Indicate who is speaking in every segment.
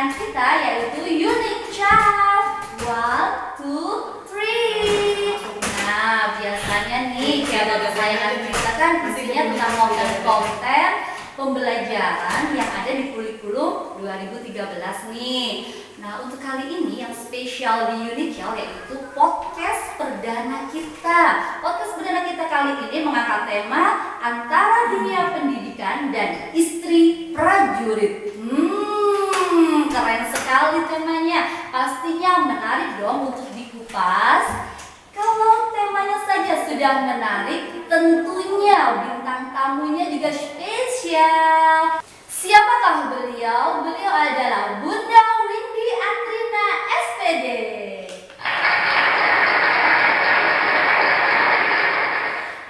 Speaker 1: kesukaan kita yaitu unit chart 1, 2, 3. Nah, biasanya nih kayak saya nanti kita kan isinya tentang konten pembelajaran yang ada di kurikulum 2013 nih. Nah, untuk kali ini yang spesial di Unical yaitu podcast perdana kita. Podcast perdana kita kali ini mengangkat tema antara dunia pendidikan dan istri prajurit. Keren sekali temanya. Pastinya menarik dong untuk dikupas. Kalau temanya saja sudah menarik, tentunya bintang tamunya juga spesial. Siapakah beliau? Beliau adalah Bunda Windy Atrina SPD.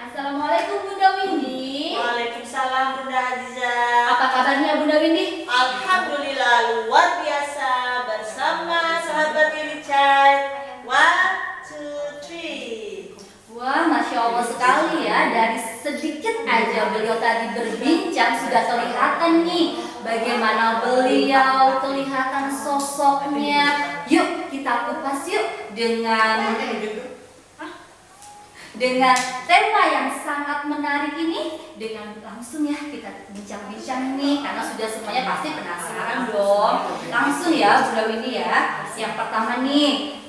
Speaker 1: Assalamualaikum Bunda Windy.
Speaker 2: Waalaikumsalam Bunda Aziza.
Speaker 1: Apa kabarnya Bunda Windy?
Speaker 2: Alhamdulillah luar biasa bersama sahabat Richard. 1, 2, 3.
Speaker 1: Wah, Masya Allah sekali ya. Dari sedikit aja beliau tadi berbincang sudah kelihatan nih bagaimana beliau, kelihatan sosoknya. Yuk kita kupas yuk dengan tema yang sangat menarik ini. Dengan langsung ya kita bincang-bincang nih, karena sudah semuanya pasti penasaran dong. Langsung ya Bunda Windy ya. Yang pertama nih,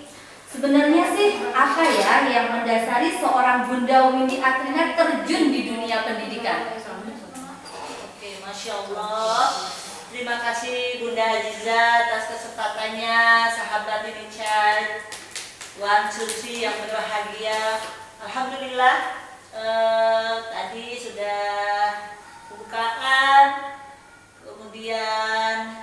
Speaker 1: sebenarnya sih apa ya yang mendasari seorang Bunda Windy Atrina terjun di dunia pendidikan?
Speaker 2: Oke, Masya Allah. Terima kasih Bunda Aziza atas kesempatannya, sahabat Richard. 1, 2, 3 yang berbahagia. Alhamdulillah, tadi sudah pembukaan, kemudian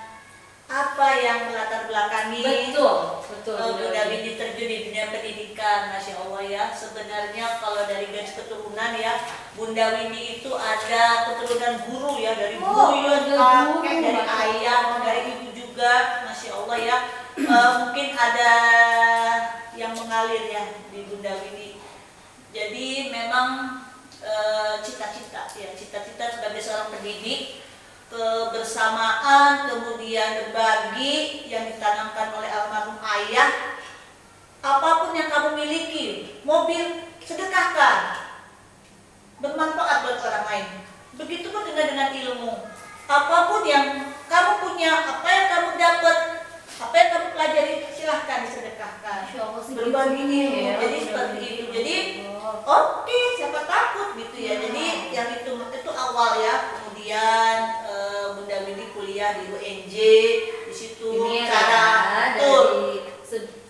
Speaker 2: apa yang melatar belakangi
Speaker 1: Betul.
Speaker 2: Bunda Windy terjun di dunia pendidikan. Masya Allah ya. Sebenarnya kalau dari garis keturunan ya, Bunda Windy itu ada keturunan guru ya, dari buyut, kakek, dari ayah, dari ibu juga. Masya Allah ya. Mungkin ada yang mengalir ya di Bunda Windy. Jadi memang cita-cita sebagai seorang pendidik, kebersamaan, kemudian berbagi yang ditanamkan oleh almarhum ayah. Apapun yang kamu miliki, mobil, sedekahkan, bermanfaat buat orang lain. Begitupun dengan ilmu. Apapun yang kamu punya, apa yang kamu dapat, apa yang kamu pelajari, silahkan disedekahkan. Berbagi ilmu.
Speaker 1: ya.
Speaker 2: Jadi seperti itu. Jadi oke, siapa takut gitu ya. Jadi yang itu awal ya. Kemudian Bunda Windy kuliah di UNJ, di situ
Speaker 1: Ini
Speaker 2: cara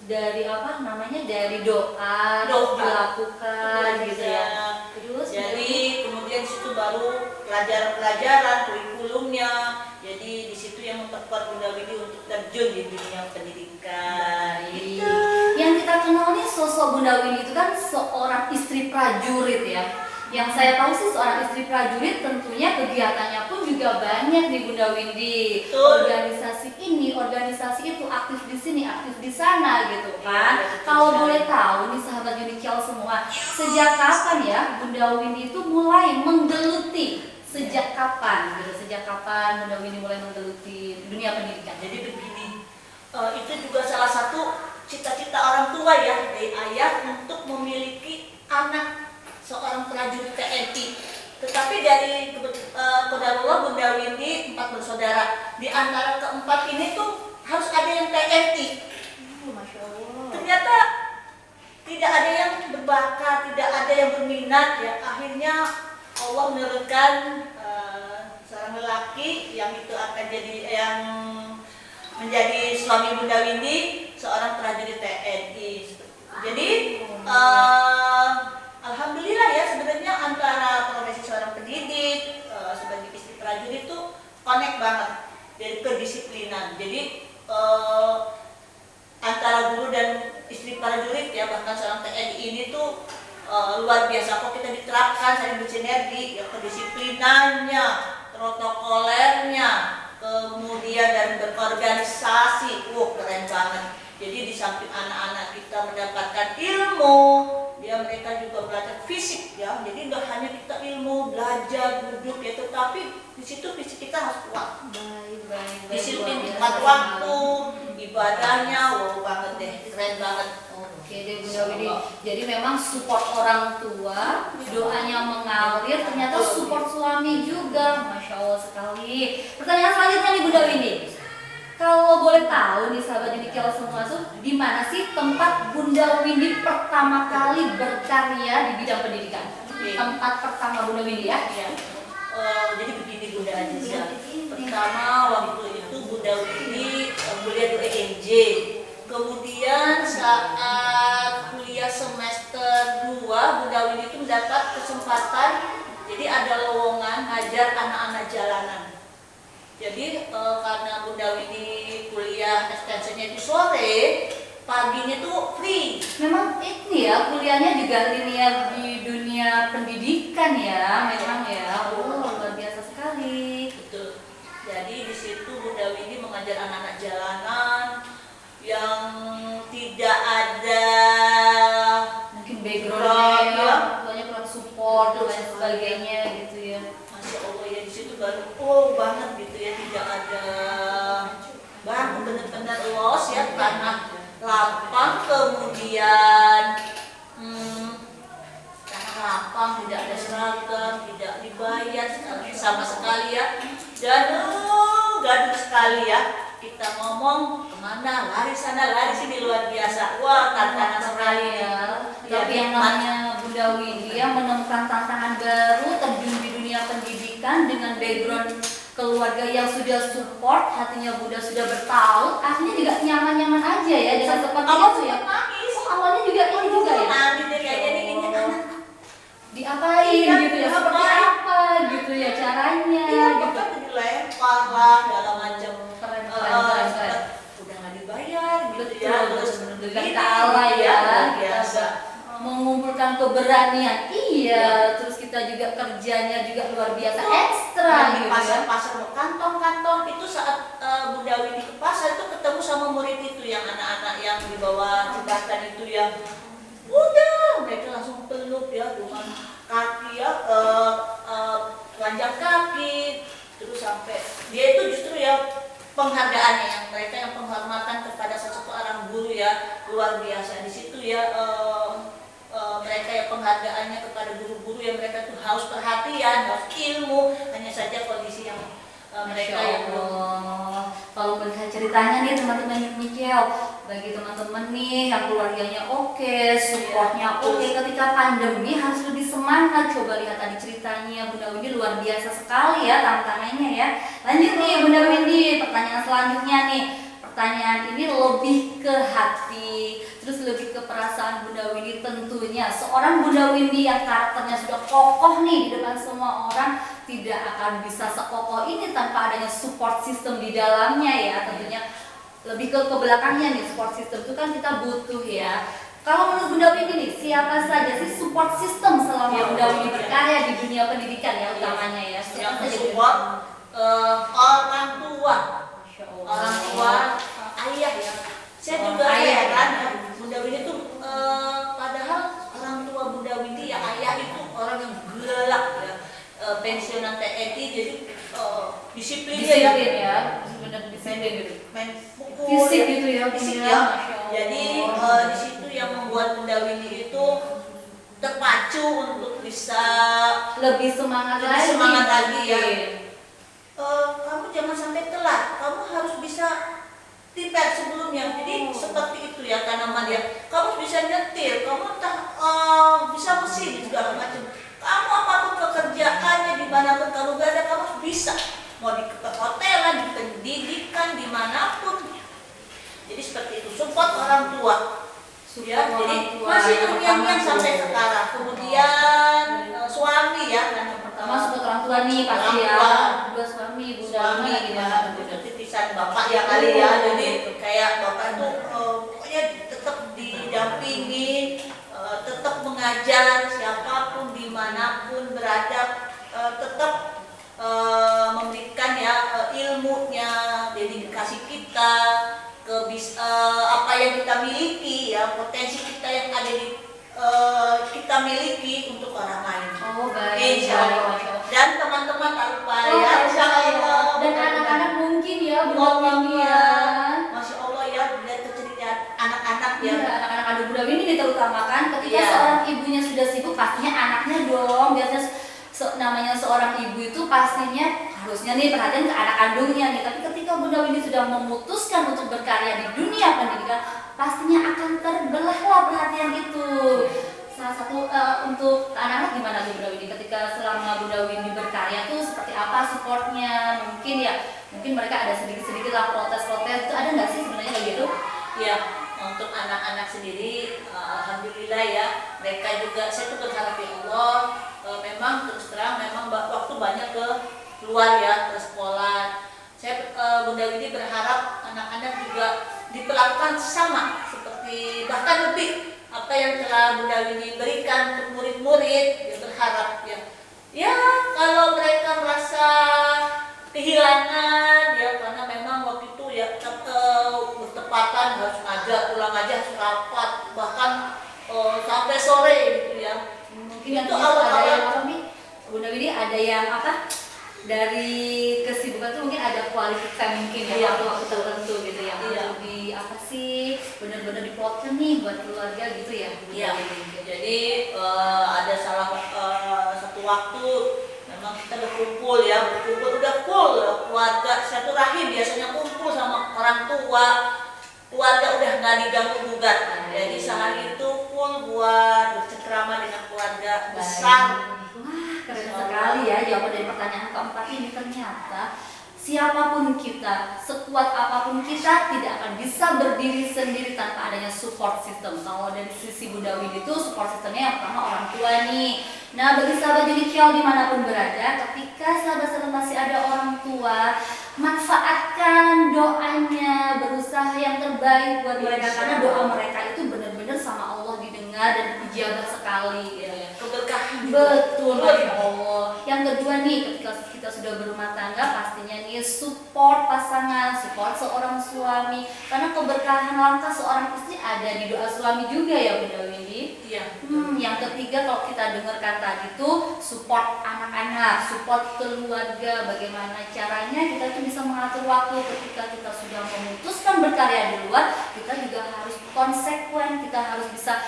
Speaker 1: dari apa namanya, dari doa dilakukan gitu ya. Terus
Speaker 2: jadi kemudian di situ baru pelajaran kurikulumnya. Jadi di situ yang memperkuat Bunda Windy untuk terjun di dunia pendidikan. Gitu.
Speaker 1: Yang kita kenal nih sosok Bunda Windy itu kan seorang istri prajurit ya. Yang saya tahu sih seorang istri prajurit tentunya kegiatannya pun juga banyak nih Bunda Windy.
Speaker 2: Betul.
Speaker 1: Organisasi ini, organisasi itu, aktif di sini, aktif di sana gitu kan.
Speaker 2: Iya, betul
Speaker 1: Kalau
Speaker 2: sekali.
Speaker 1: boleh tahu nih sahabat Unical semua, sejak kapan ya Bunda Windy itu mulai menggeluti? Sejak kapan gitu? Sejak kapan Bunda Windy mulai menggeluti dunia pendidikan?
Speaker 2: Jadi begini, itu juga salah satu cita-cita orang tua ya, dari ayah untuk memiliki anak seorang prajurit TNI. Tetapi dari qadarullah Bunda Windy 4 bersaudara. Di antara keempat ini tuh harus ada yang TNI.
Speaker 1: Masya Allah.
Speaker 2: Ternyata tidak ada yang berbakat, tidak ada yang berminat ya. Akhirnya Allah menurunkan seorang lelaki yang itu akan jadi yang menjadi suami Bunda Windy, seorang prajurit TNI. Jadi alhamdulillah ya, sebenarnya antara profesi seorang pendidik sebagai istri prajurit itu connect banget dari kedisiplinan. Jadi antara guru dan istri prajurit ya, bahkan seorang TNI ini tuh luar biasa kok kita diterapkan saling bersinergi ya, kedisiplinannya, protokolernya, kemudian dan berorganisasi, keren banget. Jadi di samping anak-anak kita mendapatkan ilmu, dia mereka juga belajar fisik ya. Jadi nggak hanya kita ilmu belajar duduk ya, tetapi di situ fisik kita harus kuat.
Speaker 1: Baik,
Speaker 2: Disiplin tepat waktu, ibadahnya, wow banget deh, keren banget.
Speaker 1: Oke deh Bunda Windy. Jadi memang support orang tua, doanya mengalir, ternyata support suami juga. Masya Allah sekali. Pertanyaan selanjutnya nih Bunda Windy. Kalau boleh tahu nih sahabat Unikel semua tuh, di mana sih tempat Bunda Windy pertama kali berkarya di bidang pendidikan? Tempat pertama Bunda Windy ya?
Speaker 2: Ya. Jadi begini Bunda Aziza. Pertama waktu itu Bunda Windy kuliah di ENJ. Kemudian saat kuliah semester 2, Bunda Windy itu mendapat kesempatan, jadi ada lowongan ngajar anak-anak jalanan. Jadi karena Bunda Windy kuliah ekstensinya di sore, paginya tuh free.
Speaker 1: Memang ini ya kuliahnya juga linear di dunia pendidikan ya, memang ya. Oh, luar biasa sekali.
Speaker 2: Betul. Jadi di situ Bunda Windy mengajar anak-anak jalanan yang tidak ada
Speaker 1: Mungkin backgroundnya ya, tuanya kurang support dan lain sebagainya gitu ya.
Speaker 2: Masya Allah ya, di situ baru oh banget gitu ya, tidak ada baru benar-benar los ya, tanah lapang, kemudian tanah lapang, tidak ada seragam, tidak dibayar sama sekali ya, dan gaduh sekali ya. Kita ngomong kemana, lari sana, lari sini, luar biasa. Wah, tantangan sekali ya.
Speaker 1: Tapi yang namanya Bunda Windy ya menemukan tantangan baru, terjun di dunia pendidikan dengan background keluarga yang sudah support, hatinya Bunda sudah bertaut, akhirnya juga nyaman-nyaman aja ya dengan seperti itu ya.
Speaker 2: Nangis.
Speaker 1: Oh, awalnya juga ini juga ya.
Speaker 2: Nangis deh kayaknya ini anak.
Speaker 1: Diapain
Speaker 2: Iya,
Speaker 1: gitu ya, seperti
Speaker 2: diapain.
Speaker 1: apa gitu ya caranya
Speaker 2: Iya,
Speaker 1: gitu.
Speaker 2: bahkan dilempar lah segala macam.
Speaker 1: Keren.
Speaker 2: Udah nggak dibayar gitu ya. Terus
Speaker 1: Dengan
Speaker 2: ini,
Speaker 1: Allah ya,
Speaker 2: luar
Speaker 1: kita
Speaker 2: biasa.
Speaker 1: mengumpulkan keberanian, iya, terus kita juga kerjanya juga luar biasa ekstra
Speaker 2: Di
Speaker 1: gitu ya.
Speaker 2: pasar-pasar kantong-kantong itu saat Bunda Windy ke pasar itu ketemu sama murid itu yang anak-anak yang di bawah jembatan itu yang udah mereka langsung peluk ya dengan kaki ya, telanjang kaki, terus sampai dia itu justru ya penghargaannya yang mereka yang penghormatan kepada seseorang guru ya luar biasa di situ ya. Mereka yang penghargaannya kepada guru-guru yang mereka tuh haus perhatian, haus ilmu, hanya saja kondisi yang mereka yang belum.
Speaker 1: Kalau melihat ceritanya nih teman-teman Mikel, bagi teman-teman nih yang keluarganya oke, supportnya oke, ketika pandemi harus lebih semangat. Coba lihat tadi ceritanya Bunda Windy luar biasa sekali ya tantangannya ya. Lanjut nih Bunda Windy, pertanyaan selanjutnya nih. Pertanyaan ini lebih ke hati, terus lebih ke perasaan Bunda Windy tentunya. Seorang Bunda Windy yang karakternya sudah kokoh nih di depan semua orang, tidak akan bisa sekokoh ini tanpa adanya support system di dalamnya ya. Tentunya lebih ke belakangnya nih, support system itu kan kita butuh ya. Kalau menurut Bunda Windy nih, siapa saja sih support system selama Bunda Windy berkarya di dunia pendidikan ya utamanya ya?
Speaker 2: Yang
Speaker 1: Siapa saja?
Speaker 2: support orang tua. Orang
Speaker 1: Oh.
Speaker 2: tua, ayah ya. Saya juga
Speaker 1: Ayah
Speaker 2: heran
Speaker 1: ya.
Speaker 2: ya. Bunda Windy itu padahal orang tua Bunda Windy ya ayah itu orang yang galak ya. Pensiunan TNI jadi disiplinnya ya.
Speaker 1: Disiplin ya, benar disiplin gitu.
Speaker 2: Main pukul
Speaker 1: Fisik
Speaker 2: ya.
Speaker 1: gitu ya,
Speaker 2: Fisik
Speaker 1: Bunda.
Speaker 2: ya.
Speaker 1: Masya Allah.
Speaker 2: Jadi di situ yang membuat Bunda Windy itu terpacu untuk bisa
Speaker 1: Lebih semangat
Speaker 2: lebih
Speaker 1: lagi.
Speaker 2: semangat lagi ya.
Speaker 1: Mungkin.
Speaker 2: Kamu jangan sampai telat, kamu harus bisa prepare sebelumnya. Jadi seperti itu ya tanaman ya. Kamu bisa nyetir, kamu bisa mesin segala macam. Kamu apapun pekerjaannya dimanapun kamu berada, kamu harus bisa. Mau di hotelan, di pendidikan, dimanapun. Jadi seperti itu. Support orang tua. Ya,
Speaker 1: Support
Speaker 2: jadi
Speaker 1: orang tua
Speaker 2: masih
Speaker 1: yang
Speaker 2: terngiang-ngiang
Speaker 1: pertama
Speaker 2: sampai
Speaker 1: tuh.
Speaker 2: sekarang. Kemudian suami ya, yang
Speaker 1: Pertama support orang tua nih pasti
Speaker 2: Orang
Speaker 1: ya.
Speaker 2: tua.
Speaker 1: Kedua suami, Bunda
Speaker 2: suami
Speaker 1: gimana,
Speaker 2: gimana
Speaker 1: gimana?
Speaker 2: udah titisan bapak ya kali ya, jadi kayak bapak tuh pokoknya tetap didampingi, tetap mengajar siapapun dimanapun berada, tetap memberikan ya ilmunya, dedikasi kita ke apa yang kita miliki ya, potensi kita yang ada di kita miliki untuk orang lain.
Speaker 1: Oh baik,
Speaker 2: Insya Allah. Dan teman-teman tak lupa ya, insya Allah.
Speaker 1: Dan anak-anak mungkin ya Bunda
Speaker 2: Ngomong
Speaker 1: Windy ya, diutamakan. Ketika
Speaker 2: Iya.
Speaker 1: seorang ibunya sudah sibuk, pastinya anaknya dong. Biasanya namanya seorang ibu itu pastinya harusnya nih perhatian ke anak kandungnya nih. Tapi ketika Bunda Windy sudah memutuskan untuk berkarya di dunia pendidikan, pastinya akan terbelahlah perhatian itu. Salah satu untuk anak-anak gimana tuh Bunda Windy? Ketika selama Bunda Windy berkarya tuh seperti apa supportnya? Mungkin mereka ada sedikit-sedikit lah protes-protes itu, ada nggak sih sebenarnya kayak gitu?
Speaker 2: Ya, untuk anak-anak sendiri, alhamdulillah ya, mereka juga, saya tuh berharap ya Allah, memang terus terang memang waktu banyak ke luar ya, ke sekolah. Saya Bunda Windy berharap anak-anak juga diperlakukan sama seperti bahkan lebih apa yang telah Bunda Windy berikan untuk murid-murid. Ya, berharap ya kalau mereka merasa kehilangan ya, karena memang waktu itu ya bertepatan harus ngajar, pulang aja harus rapat, bahkan sampai sore gitu ya.
Speaker 1: Mungkin yang
Speaker 2: Itu
Speaker 1: ada yang
Speaker 2: awal-awal.
Speaker 1: apa nih Bunda Windy, ada yang apa dari kesibukan tuh mungkin ada quality time mungkin ya,
Speaker 2: Iya,
Speaker 1: waktu tertentu gitu ya,
Speaker 2: iya.
Speaker 1: untuk di apa sih benar-benar diplotkan nih buat keluarga gitu ya Bunda
Speaker 2: Iya,
Speaker 1: Windy.
Speaker 2: jadi ada satu waktu memang kita berkumpul udah full keluarga satu rahim, biasanya kumpul sama orang tua, keluarga udah nggak diganggu gugat. Jadi sehari itu full buat bercengkrama dengan keluarga besar.
Speaker 1: Wah, keren sekali ya jawaban dari pertanyaan keempat ini. Ternyata siapapun kita, sekuat apapun kita, tidak akan bisa berdiri sendiri tanpa adanya support system. Kalau dari sisi Bunda Windy itu support systemnya yang pertama orang tua nih. Nah, bagi sahabat Unikial dimanapun berada, ketika sahabat-sahabat masih ada orang tua, manfaatkan doanya, berusaha yang terbaik buat mereka, karena doa mereka itu benar-benar sama Allah didengar dan dijabah sekali.
Speaker 2: Ya, keberkahan.
Speaker 1: Betul, Masya Allah. Yang kedua nih, ketika kita sudah berumah tangga, pastinya nih support pasangan, support seorang suami, karena keberkahan langkah seorang istri ada di doa suami juga ya Bunda Windy.
Speaker 2: Iya.
Speaker 1: Yang ketiga, kalau kita dengarkan tadi tuh support anak-anak, support keluarga, bagaimana caranya kita tuh bisa mengatur waktu ketika kita sudah memutuskan berkarya di luar, kita juga harus konsekuen, kita harus bisa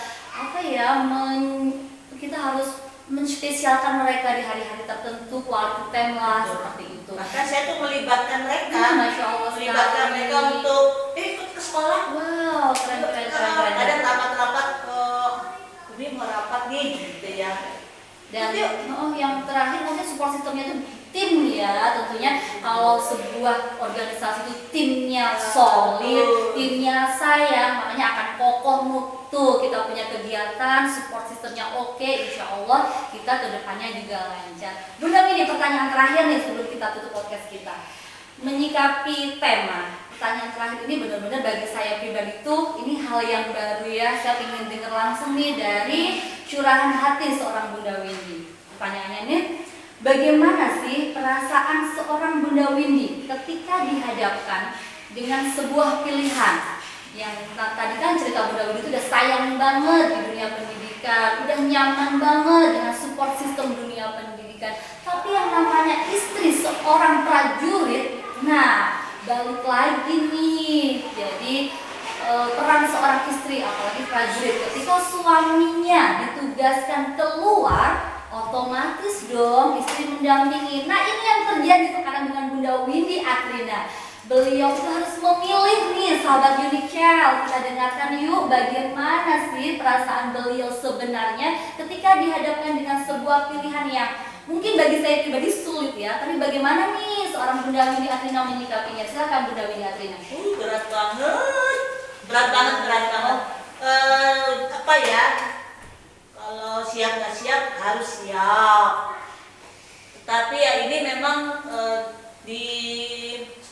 Speaker 1: kita harus menspesialkan mereka di hari-hari tertentu, quality time lah, seperti itu.
Speaker 2: Bahkan saya tuh melibatkan mereka,
Speaker 1: Masya Allah
Speaker 2: melibatkan
Speaker 1: sekali.
Speaker 2: mereka untuk ikut ke sekolah.
Speaker 1: Wow, keren.
Speaker 2: Ada rapat-rapat ini mau rapat nih gitu ya.
Speaker 1: Dan yang terakhir mungkin support sistemnya itu tim ya, tentunya kalau sebuah organisasi itu timnya solid, timnya sayang, makanya akan kokoh mutu. Kita punya kegiatan, support sistemnya oke, insya Allah kita kedepannya juga lancar. Bunda Windy, pertanyaan terakhir nih sebelum kita tutup podcast kita, menyikapi tema. Pertanyaan terakhir ini benar-benar bagi saya pribadi tuh ini hal yang baru ya. Saya ingin dengar langsung nih dari curahan hati seorang Bunda Windy. Pertanyaannya nih, bagaimana sih perasaan seorang Bunda Windy ketika dihadapkan dengan sebuah pilihan yang tadi kan cerita Bunda Windy itu udah sayang banget di dunia pendidikan, udah nyaman banget dengan support sistem dunia pendidikan, tapi yang namanya istri seorang prajurit, nah balik lagi nih, jadi peran seorang istri apalagi prajurit ketika suaminya ditugaskan keluar, otomatis dong istri mendampingi. Nah ini yang terjadi sekarang dengan Bunda Windy Atrina. Beliau itu harus memilih nih sahabat Unikial. Kita dengarkan yuk bagaimana sih perasaan beliau sebenarnya ketika dihadapkan dengan sebuah pilihan yang mungkin bagi saya pribadi sulit ya. Tapi bagaimana nih seorang Bunda Windy Atrina menyikapinya? Silakan Bunda Windy Atrina.
Speaker 2: Berat banget. Apa ya? Kalau siap nggak siap harus siap. Tetapi ya ini memang di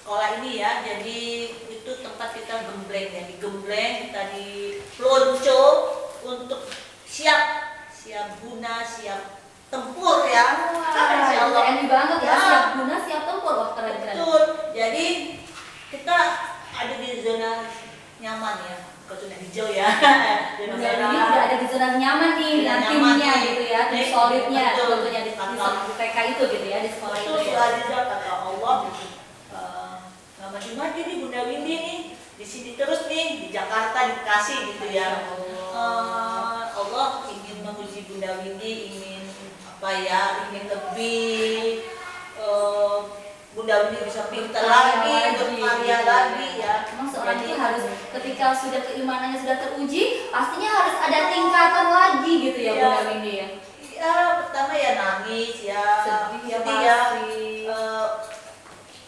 Speaker 2: sekolah ini ya, jadi itu tempat kita gembleng ya, digembleng, kita dipelonco untuk siap guna, siap tempur ya. Insya Allah.
Speaker 1: Ini banget ya, siap guna, siap tempur. Wah, keren.
Speaker 2: Betul. Jadi kita ada di zona nyaman ya, bukan zona hijau ya.
Speaker 1: Bunda Windy udah ada di zona nyaman nih, dengan timnya gitu ya, tim solidnya, tentunya di TK itu gitu ya, di sekolah itu
Speaker 2: Betul,
Speaker 1: ya.
Speaker 2: Aziza, kata Allah, nggak maju-maju nih Bunda Windy nih, di sini terus nih, di Jakarta, di Bekasi gitu ya. memuji Bunda Windy, ingin ingin lebih Bunda Windy bisa pintar lagi, berkarya lagi ya.
Speaker 1: Memang seorang itu harus ketika sudah keimanannya sudah teruji, pastinya harus ada tingkatan lagi gitu ya, Bunda Windy ya.
Speaker 2: Ya pertama ya nangis ya,
Speaker 1: sedih ya
Speaker 2: sedih ya.
Speaker 1: pasti.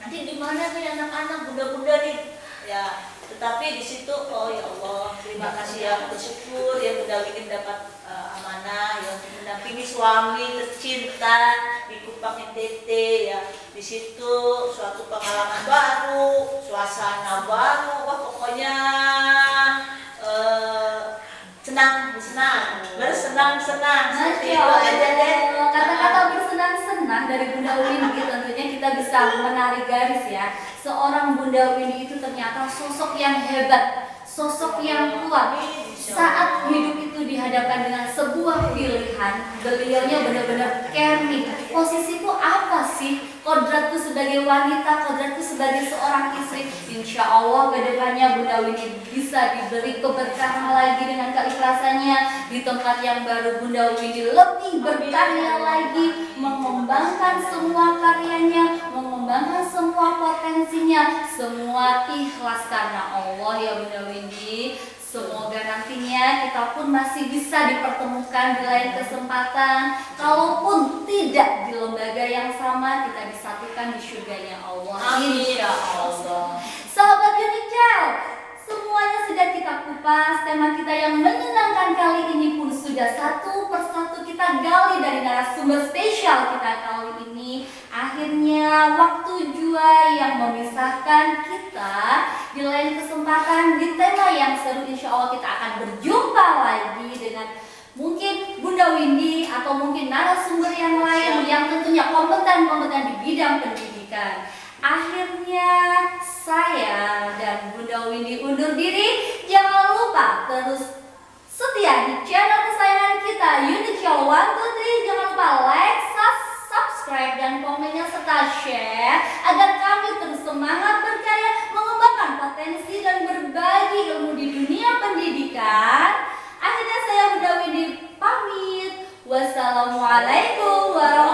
Speaker 2: Nanti di mana nih anak-anak bunda-bunda nih ya, tetapi di situ oh ya Allah terima kasih ya, bersyukur ya Bunda Windy dapat amanah ya untuk mendampingi suami tercinta di Kupang NTT ya. Di situ suatu pengalaman baru, suasana baru, wah pokoknya bersenang-senang seperti itu aja deh.
Speaker 1: Kata-kata bersenang-senang dari Bunda Windy tentunya kita bisa menarik garis ya. Seorang Bunda Windy itu ternyata sosok yang hebat, sosok yang kuat. Saat hidup itu dihadapkan dengan sebuah pilihan, beliaunya benar-benar caring. Posisiku apa sih? Kodratku sebagai wanita, kodratku sebagai seorang istri. Insya Allah kedepannya Bunda Windy bisa diberi keberkahan lagi dengan keikhlasannya. Di tempat yang baru Bunda Windy lebih berkarya lagi, mengembangkan semua karyanya, mengembangkan semua potensinya, semua ikhlas karena Allah ya Bunda Windy. Semoga nantinya kita pun masih bisa dipertemukan di lain kesempatan. Kalaupun tidak di lembaga yang sama, kita disatukan di surganya Allah. Insya Allah. Sahabat Unique Child, semuanya sudah kita kupas. Tema kita yang menyenangkan kali ini pun sudah satu persatu kita gali dari narasumber spesial kita kali ini. Akhirnya waktu jua yang memisahkan kita. Di lain kesempatan di tema yang seru, insya Allah kita akan berjumpa lagi dengan mungkin Bunda Windy atau mungkin narasumber yang lain yang tentunya kompeten-kompeten di bidang pendidikan. Akhirnya saya dan Bunda Windy undur diri. Jangan lupa terus setia di channel kesayangan kita Unique Child 123. Jangan lupa like, subscribe dan komennya serta share agar kami terus semangat berkarya mengembangkan potensi dan berbagi ilmu di dunia pendidikan. Akhirnya saya Bunda Windy pamit. Wassalamualaikum warahmatullahi wabarakatuh.